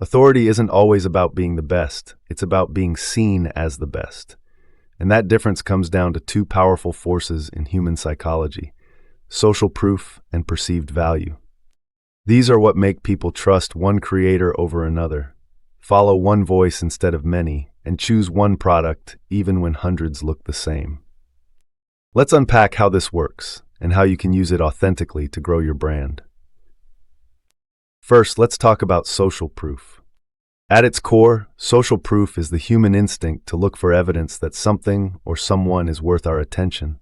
Authority isn't always about being the best, it's about being seen as the best. And that difference comes down to two powerful forces in human psychology: social proof and perceived value. These are what make people trust one creator over another, follow one voice instead of many, and choose one product even when hundreds look the same. Let's unpack how this works and how you can use it authentically to grow your brand. First, let's talk about social proof. At its core, social proof is the human instinct to look for evidence that something or someone is worth our attention.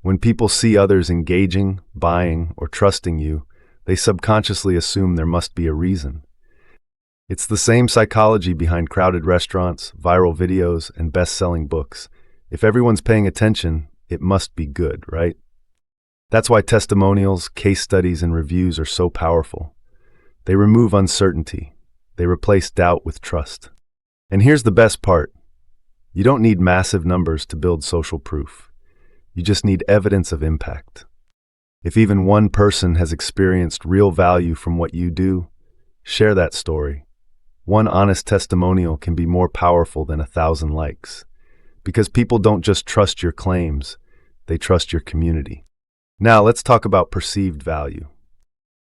When people see others engaging, buying, or trusting you, they subconsciously assume there must be a reason. It's the same psychology behind crowded restaurants, viral videos, and best-selling books. If everyone's paying attention, it must be good, right? That's why testimonials, case studies, and reviews are so powerful. They remove uncertainty. They replace doubt with trust. And here's the best part. You don't need massive numbers to build social proof. You just need evidence of impact. If even one person has experienced real value from what you do, share that story. One honest testimonial can be more powerful than 1,000 likes. Because people don't just trust your claims, they trust your community. Now let's talk about perceived value.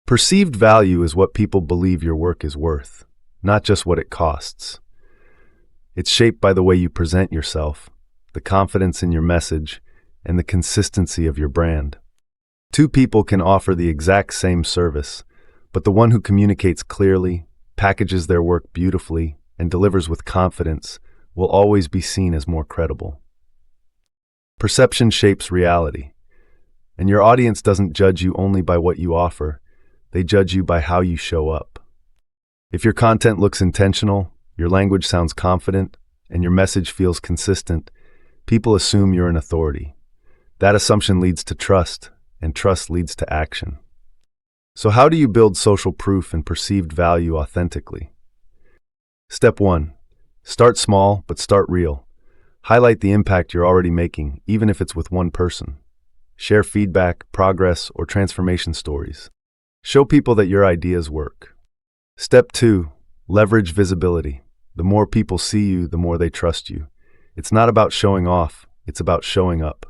Perceived value is what people believe your work is worth, not just what it costs. It's shaped by the way you present yourself, the confidence in your message, and the consistency of your brand. Two people can offer the exact same service, but the one who communicates clearly, packages their work beautifully, and delivers with confidence will always be seen as more credible. Perception shapes reality, and your audience doesn't judge you only by what you offer, they judge you by how you show up. If your content looks intentional, your language sounds confident, and your message feels consistent, people assume you're an authority. That assumption leads to trust, and trust leads to action. So how do you build social proof and perceived value authentically? Step 1. Start small, but start real. Highlight the impact you're already making, even if it's with one person. Share feedback, progress, or transformation stories. Show people that your ideas work. Step 2. Leverage visibility. The more people see you, the more they trust you. It's not about showing off, it's about showing up.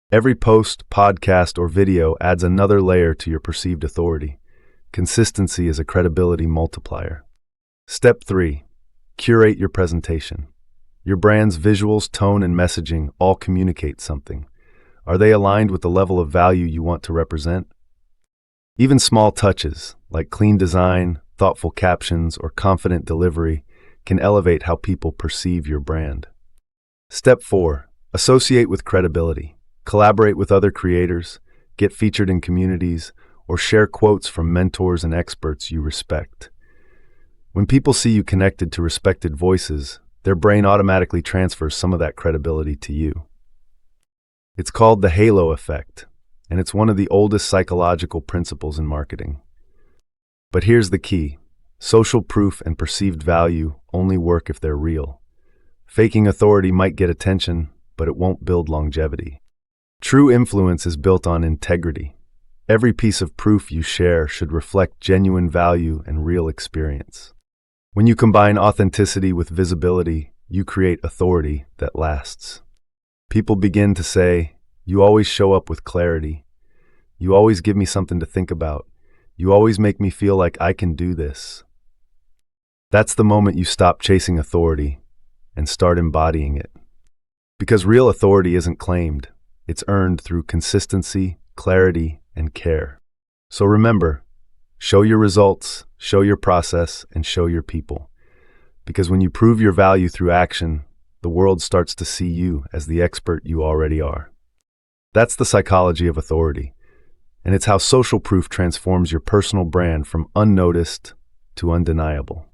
Every post, podcast, or video adds another layer to your perceived authority. Consistency is a credibility multiplier. Step 3. Curate your presentation. Your brand's visuals, tone, and messaging all communicate something. Are they aligned with the level of value you want to represent? Even small touches, like clean design, thoughtful captions, or confident delivery, can elevate how people perceive your brand. Step 4. Associate with credibility. Collaborate with other creators, get featured in communities, or share quotes from mentors and experts you respect. When people see you connected to respected voices, their brain automatically transfers some of that credibility to you. It's called the halo effect, and it's one of the oldest psychological principles in marketing. But here's the key. Social proof and perceived value only work if they're real. Faking authority might get attention, but it won't build longevity. True influence is built on integrity. Every piece of proof you share should reflect genuine value and real experience. When you combine authenticity with visibility, you create authority that lasts. People begin to say, "You always show up with clarity. You always give me something to think about. You always make me feel like I can do this." That's the moment you stop chasing authority and start embodying it. Because real authority isn't claimed. It's earned through consistency, clarity, and care. So remember, show your results, show your process, and show your people. Because when you prove your value through action, the world starts to see you as the expert you already are. That's the psychology of authority, and it's how social proof transforms your personal brand from unnoticed to undeniable.